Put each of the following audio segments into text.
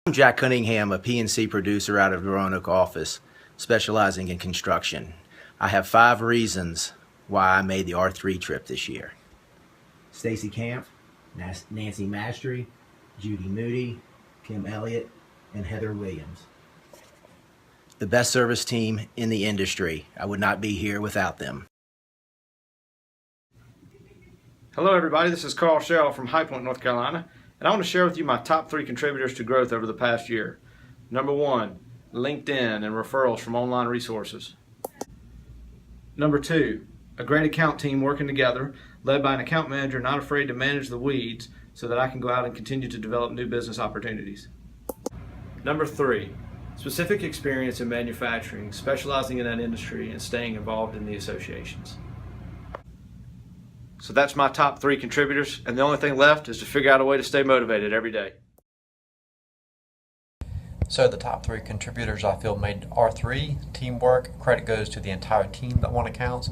I'm Jack Cunningham, a PNC producer out of the Roanoke office, specializing in construction. I have 5 reasons why I made the R3 trip this year. Stacy Camp, Nancy Mastry, Judy Moody, Kim Elliott, and Heather Williams. The best service team in the industry. I would not be here without them. Hello everybody, this is Carl Sherrill from High Point, North Carolina, and I want to share with you my top 3 contributors to growth over the past year. Number 1, LinkedIn and referrals from online resources. Number 2, a great account team working together, led by an account manager not afraid to manage the weeds so that I can go out and continue to develop new business opportunities. Number 3, specific experience in manufacturing, specializing in that industry and staying involved in the associations. So that's my top 3 contributors, and the only thing left is to figure out a way to stay motivated every day. So the top 3 contributors I feel made R3, teamwork. Credit goes to the entire team that won accounts.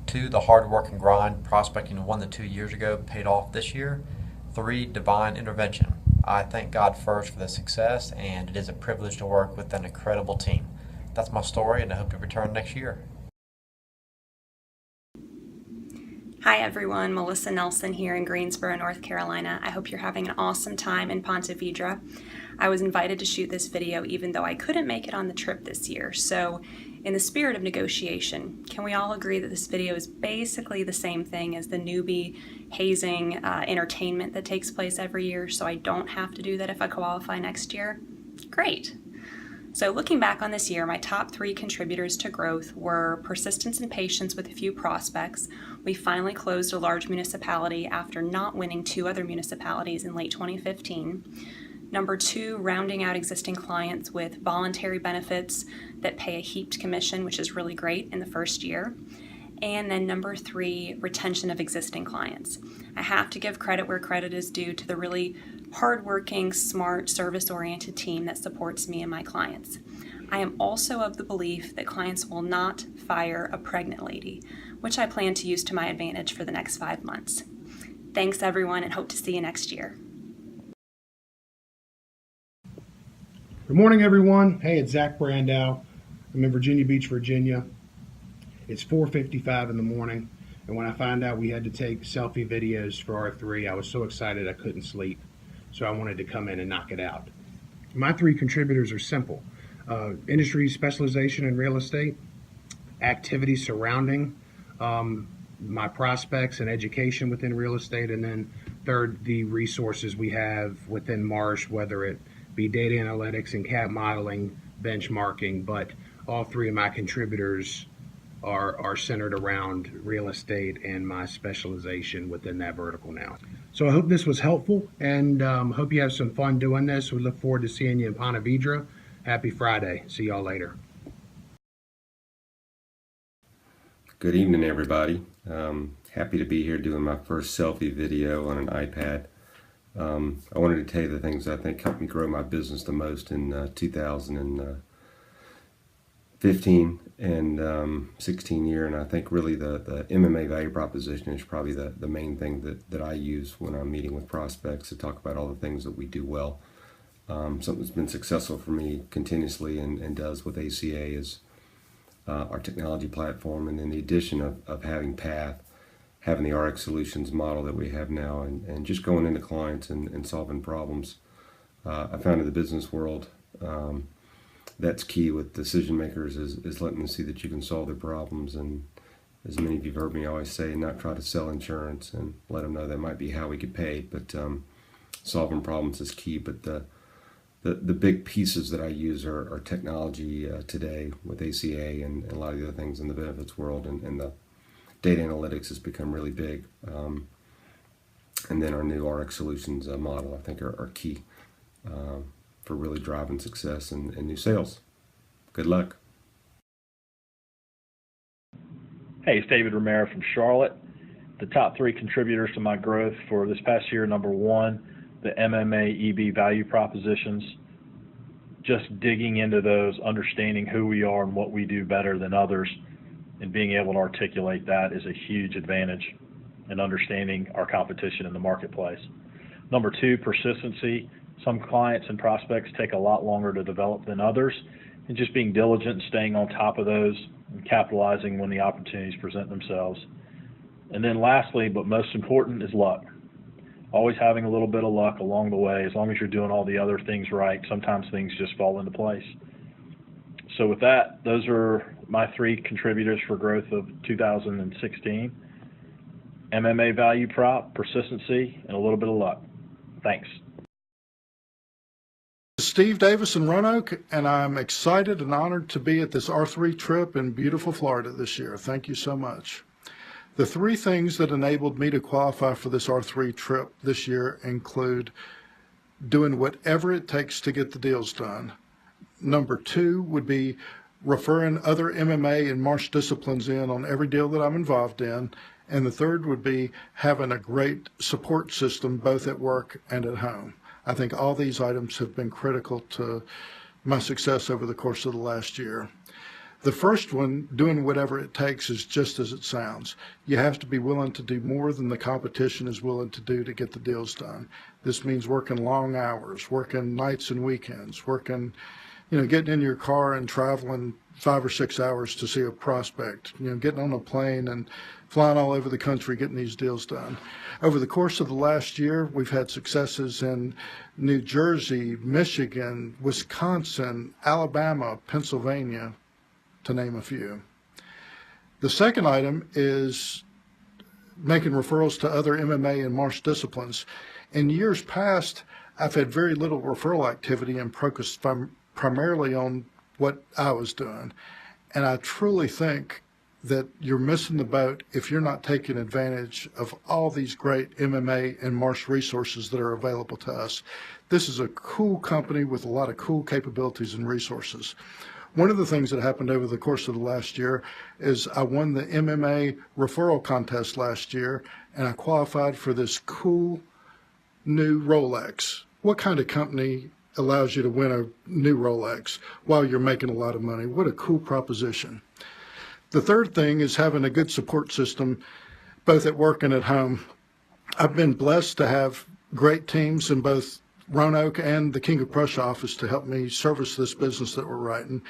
2, the hard work and grind, prospecting 1 to 2 years ago paid off this year. 3, divine intervention. I thank God first for the success, and it is a privilege to work with an incredible team. That's my story, and I hope to return next year. Hi everyone, Melissa Nelson here in Greensboro, North Carolina. I hope you're having an awesome time in Ponte Vedra. I was invited to shoot this video even though I couldn't make it on the trip this year. So in the spirit of negotiation, can we all agree that this video is basically the same thing as the newbie hazing entertainment that takes place every year, so I don't have to do that if I qualify next year? Great. So looking back on this year, my top 3 contributors to growth were persistence and patience with a few prospects. We finally closed a large municipality after not winning 2 other municipalities in late 2015. Number 2, rounding out existing clients with voluntary benefits that pay a heaped commission, which is really great in the first year. And then number 3, retention of existing clients. I have to give credit where credit is due to the really hardworking, smart, service-oriented team that supports me and my clients. I am also of the belief that clients will not fire a pregnant lady, which I plan to use to my advantage for the next 5 months. Thanks everyone, and hope to see you next year. Good morning, everyone. Hey, it's Zach Brandow. I'm in Virginia Beach, Virginia. It's 4:55 in the morning, and when I found out we had to take selfie videos for R3, I was so excited I couldn't sleep. So I wanted to come in and knock it out. My 3 contributors are simple. Industry specialization in real estate, activities surrounding my prospects and education within real estate, and then 3rd, the resources we have within Marsh, whether it be data analytics and CAD modeling, benchmarking, but all 3 of my contributors are centered around real estate and my specialization within that vertical now. So I hope this was helpful, and hope you have some fun doing this. We look forward to seeing you in Ponte Vedra. Happy Friday. See y'all later. Good evening, everybody. Happy to be here doing my first selfie video on an iPad. I wanted to tell you the things that I think helped me grow my business the most in 2015 and 16 year, and I think really the MMA value proposition is probably the main thing that I use when I'm meeting with prospects to talk about all the things that we do well. Something that's been successful for me continuously and does with ACA is our technology platform, and then the addition of having Path, having the RX Solutions model that we have now, and just going into clients and solving problems. I found in the business world that's key with decision makers is letting them see that you can solve their problems, and as many of you have heard me always say, not try to sell insurance and let them know that might be how we get paid, but solving problems is key. But the big pieces that I use are technology today with ACA and a lot of the other things in the benefits world, and the data analytics has become really big. And then our new RX Solutions model I think are key for really driving success and new sales. Good luck. Hey, it's David Romero from Charlotte. The top 3 contributors to my growth for this past year: number 1, the MMA EB value propositions. Just digging into those, understanding who we are and what we do better than others, and being able to articulate that is a huge advantage in understanding our competition in the marketplace. Number 2, persistency Some clients and prospects take a lot longer to develop than others, and just being diligent and staying on top of those and capitalizing when the opportunities present themselves. And then lastly, but most important, is luck. Always having a little bit of luck along the way. As long as you're doing all the other things right, sometimes things just fall into place. So with that, those are my 3 contributors for growth of 2016. MMA value prop, persistency, and a little bit of luck. Thanks. Steve Davis in Roanoke, and I'm excited and honored to be at this R3 trip in beautiful Florida this year. Thank you so much. The 3 things that enabled me to qualify for this R3 trip this year include doing whatever it takes to get the deals done. Number 2 would be referring other MMA and martial disciplines in on every deal that I'm involved in. And the 3rd would be having a great support system both at work and at home. I think all these items have been critical to my success over the course of the last year. The first one, doing whatever it takes, is just as it sounds. You have to be willing to do more than the competition is willing to do to get the deals done. This means working long hours, working nights and weekends, getting in your car and traveling 5 or 6 hours to see a prospect, getting on a plane and flying all over the country getting these deals done. Over the course of the last year, we've had successes in New Jersey, Michigan, Wisconsin, Alabama, Pennsylvania, to name a few. The second item is making referrals to other MMA and martial disciplines. In years past, I've had very little referral activity and focused primarily on what I was doing. And I truly think that you're missing the boat if you're not taking advantage of all these great MMA and martial resources that are available to us. This is a cool company with a lot of cool capabilities and resources. One of the things that happened over the course of the last year is I won the MMA referral contest last year, and I qualified for this cool new Rolex. What kind of company allows you to win a new Rolex while you're making a lot of money? What a cool proposition. The third thing is having a good support system, both at work and at home. I've been blessed to have great teams in both Roanoke and the King of Prussia office to help me service this business that we're writing.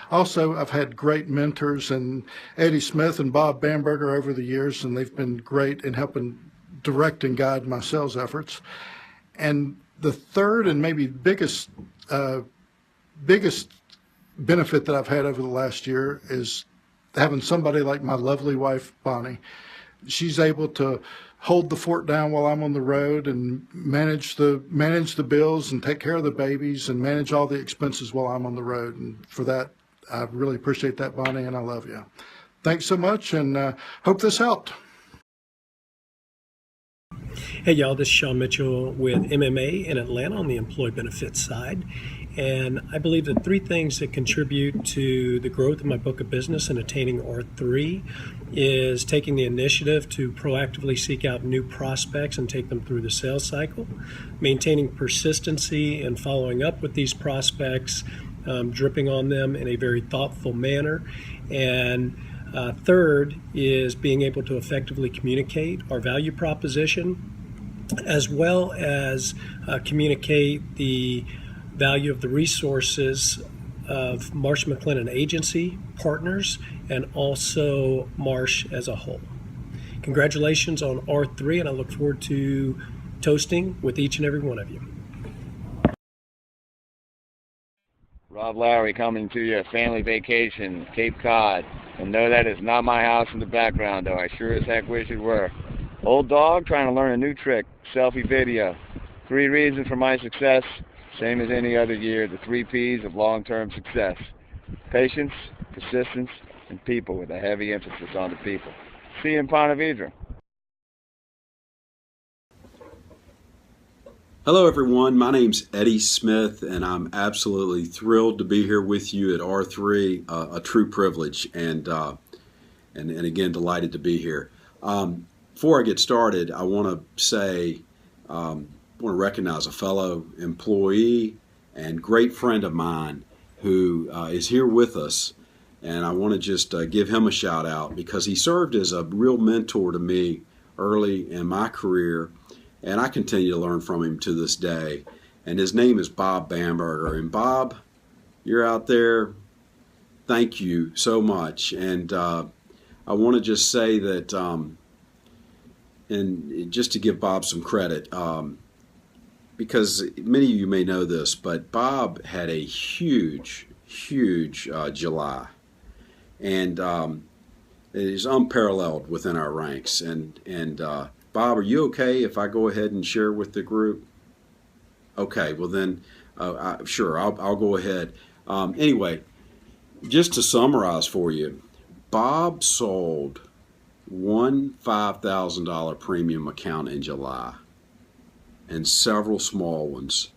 Also, I've had great mentors in Eddie Smith and Bob Bamberger over the years, and they've been great in helping direct and guide my sales efforts. And the third and maybe biggest benefit that I've had over the last year is having somebody like my lovely wife, Bonnie. She's able to hold the fort down while I'm on the road and manage the bills and take care of the babies and manage all the expenses while I'm on the road. And for that, I really appreciate that, Bonnie, and I love you. Thanks so much, and hope this helped. Hey y'all, this is Sean Mitchell with MMA in Atlanta on the employee benefits side. And I believe that 3 things that contribute to the growth of my book of business and attaining R3 is taking the initiative to proactively seek out new prospects and take them through the sales cycle, maintaining persistency and following up with these prospects, dripping on them in a very thoughtful manner, and third is being able to effectively communicate our value proposition, as well as communicate the value of the resources of Marsh McLennan Agency partners and also Marsh as a whole. Congratulations on R3, and I look forward to toasting with each and every one of you. Rob Lowry coming to you, family vacation, Cape Cod. And no, that is not my house in the background, though. I sure as heck wish it were. Old dog trying to learn a new trick, selfie video. 3 reasons for my success, same as any other year, the 3 P's of long-term success. Patience, persistence, and people, with a heavy emphasis on the people. See you in Ponte Vedra. Hello everyone, my name's Eddie Smith, and I'm absolutely thrilled to be here with you at R3, a true privilege, and again, delighted to be here. Before I get started, I want to say, I want to recognize a fellow employee and great friend of mine who is here with us, and I want to just give him a shout out because he served as a real mentor to me early in my career, and I continue to learn from him to this day. and his name is Bob Bamberger. And Bob, you're out there. Thank you so much. And I want to just say that, and just to give Bob some credit, because many of you may know this, but Bob had a huge July, and it is unparalleled within our ranks. And Bob, are you okay if I go ahead and share with the group? Okay, well then, sure, I'll go ahead. Anyway, just to summarize for you, Bob sold one $5,000 premium account in July and several small ones.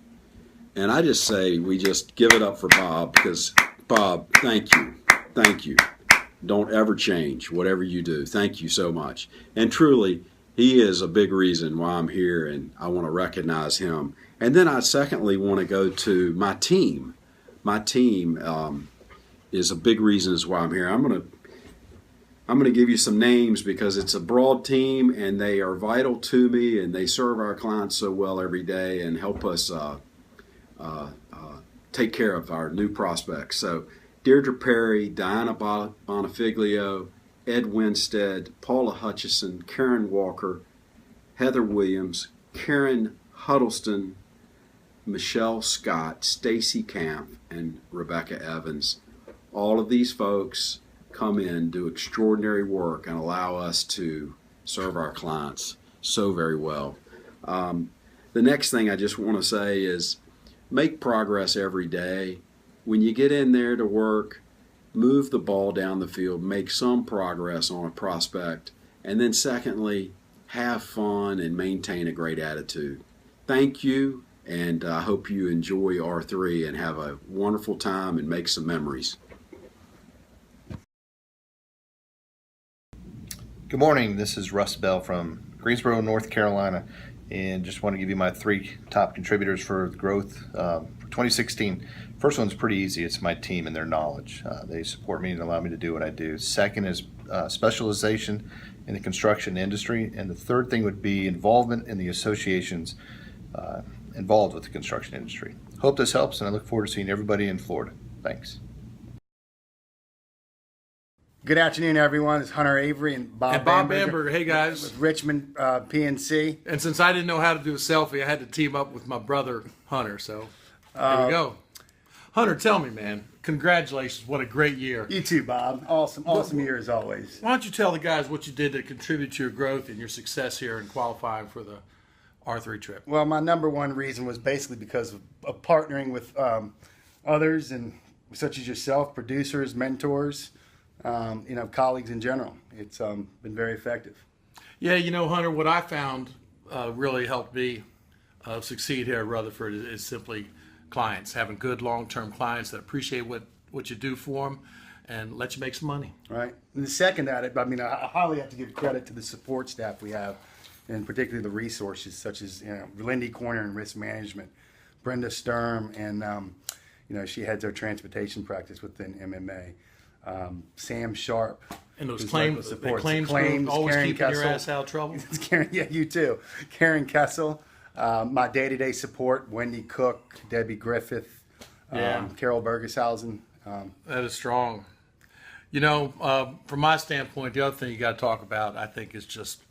And I just say we just give it up for Bob, because Bob, thank you. Thank you. Don't ever change whatever you do. Thank you so much. And truly, he is a big reason why I'm here, and I want to recognize him. And then I secondly want to go to my team. My team is a big reason as why I'm here. I'm going to give you some names because it's a broad team and they are vital to me, and they serve our clients so well every day and help us take care of our new prospects. So Deirdre Perry, Diana Bonifiglio, Ed Winstead, Paula Hutchison, Karen Walker, Heather Williams, Karen Huddleston, Michelle Scott, Stacy Camp, and Rebecca Evans. All of these folks come in, do extraordinary work, and allow us to serve our clients so very well. The next thing I just want to say is make progress every day. When you get in there to work, move the ball down the field, make some progress on a prospect, and then secondly, have fun and maintain a great attitude. Thank you, and I hope you enjoy R3 and have a wonderful time and make some memories. Good morning, this is Russ Bell from Greensboro, North Carolina, and just want to give you my 3 top contributors for growth for 2016. First one's pretty easy. It's my team and their knowledge. They support me and allow me to do what I do. Second is specialization in the construction industry, and the third thing would be involvement in the associations involved with the construction industry. Hope this helps, and I look forward to seeing everybody in Florida. Thanks. Good afternoon, everyone. It's Hunter Avery and Bob Bamberger. Hey, guys. With Richmond PNC. And since I didn't know how to do a selfie, I had to team up with my brother, Hunter. So here we go. Hunter, tell me, man, congratulations. What a great year. You too, Bob. Awesome year as always. Why don't you tell the guys what you did to contribute to your growth and your success here in qualifying for the R3 trip? Well, my number one reason was basically because of partnering with others, and such as yourself, producers, mentors, colleagues in general. It's been very effective. Yeah, Hunter, what I found really helped me succeed here at Rutherford is simply clients, having good long-term clients that appreciate what you do for them and let you make some money. Right. And the second at it, I highly have to give credit to the support staff we have, and particularly the resources such as Lindy Corner in risk management, Brenda Sturm, and she heads our transportation practice within MMA. Sam Sharp. And those claims always Karen keeping Kessel. your ass out of trouble? Karen, yeah, you too. Karen Kessel. My day-to-day support, Wendy Cook, Debbie Griffith, Carol Bergeshausen. That is strong. From my standpoint, the other thing you got to talk about, I think, is just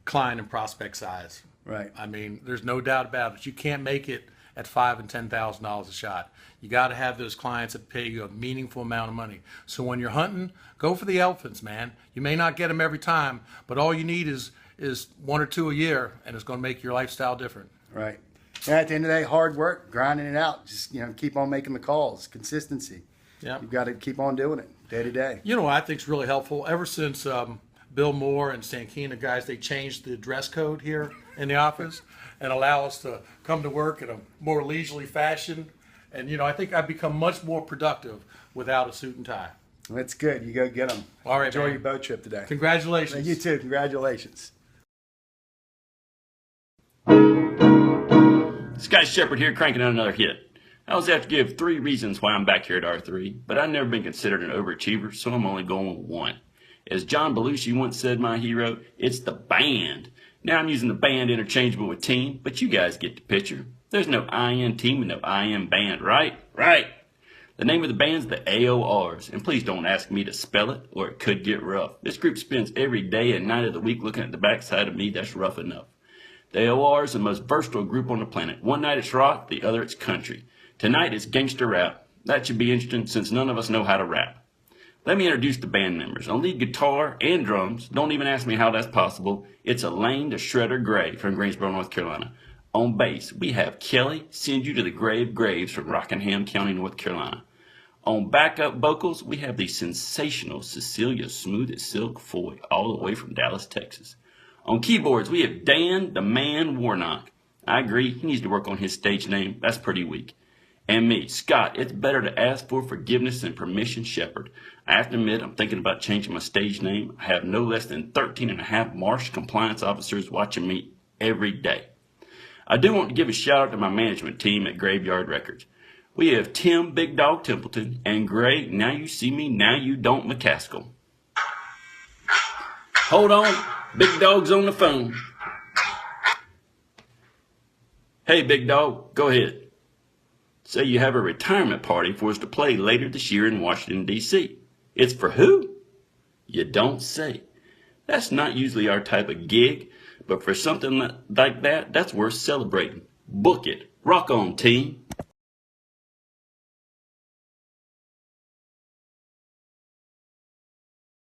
client and prospect size. Right. I mean, there's no doubt about it. You can't make it at $5,000 and $10,000 a shot. You got to have those clients that pay you a meaningful amount of money. So when you're hunting, go for the elephants, man. You may not get them every time, but all you need is 1 or 2 a year, and it's going to make your lifestyle different. Right. And at the end of the day, hard work, grinding it out. Just keep on making the calls. Consistency. Yeah. You've got to keep on doing it day to day. What I think is really helpful, ever since Bill Moore and Stankina guys, they changed the dress code here in the office and allow us to come to work in a more leisurely fashion. And, I think I've become much more productive without a suit and tie. That's good. You go get them. All right, Enjoy man. your boat trip today. Congratulations. You too. Congratulations. Scott Shepard here, cranking out another hit. I always have to give 3 reasons why I'm back here at R3, but I've never been considered an overachiever, so I'm only going with 1. As John Belushi once said, my hero, it's the band. Now I'm using the band interchangeable with team, but you guys get the picture. There's no IN team and no IN band, right? Right. The name of the band's the AORs, and please don't ask me to spell it, or it could get rough. This group spends every day and night of the week looking at the backside of me. That's rough enough. The AORs are the most versatile group on the planet. One night it's rock, the other it's country. Tonight it's gangster rap. That should be interesting since none of us know how to rap. Let me introduce the band members. On lead guitar and drums, don't even ask me how that's possible, it's Elaine the Shredder Gray from Greensboro, North Carolina. On bass, we have Kelly, Send You to the Grave Graves from Rockingham County, North Carolina. On backup vocals, we have the sensational Cecilia Smooth as Silk Foy, all the way from Dallas, Texas. On keyboards, we have Dan the Man Warnock. I agree, he needs to work on his stage name. That's pretty weak. And me, Scott, it's better to ask for forgiveness than permission, Shepherd. I have to admit, I'm thinking about changing my stage name. I have no less than 13 and a half marsh compliance officers watching me every day. I do want to give a shout out to my management team at Graveyard Records. We have Tim Big Dog Templeton and Gray, Now You See Me, Now You Don't McCaskill. Hold on, Big Dog's on the phone. Hey, Big Dog, go ahead. Say you have a retirement party for us to play later this year in Washington, D.C. It's for who? You don't say. That's not usually our type of gig, but for something like that, that's worth celebrating. Book it. Rock on, team.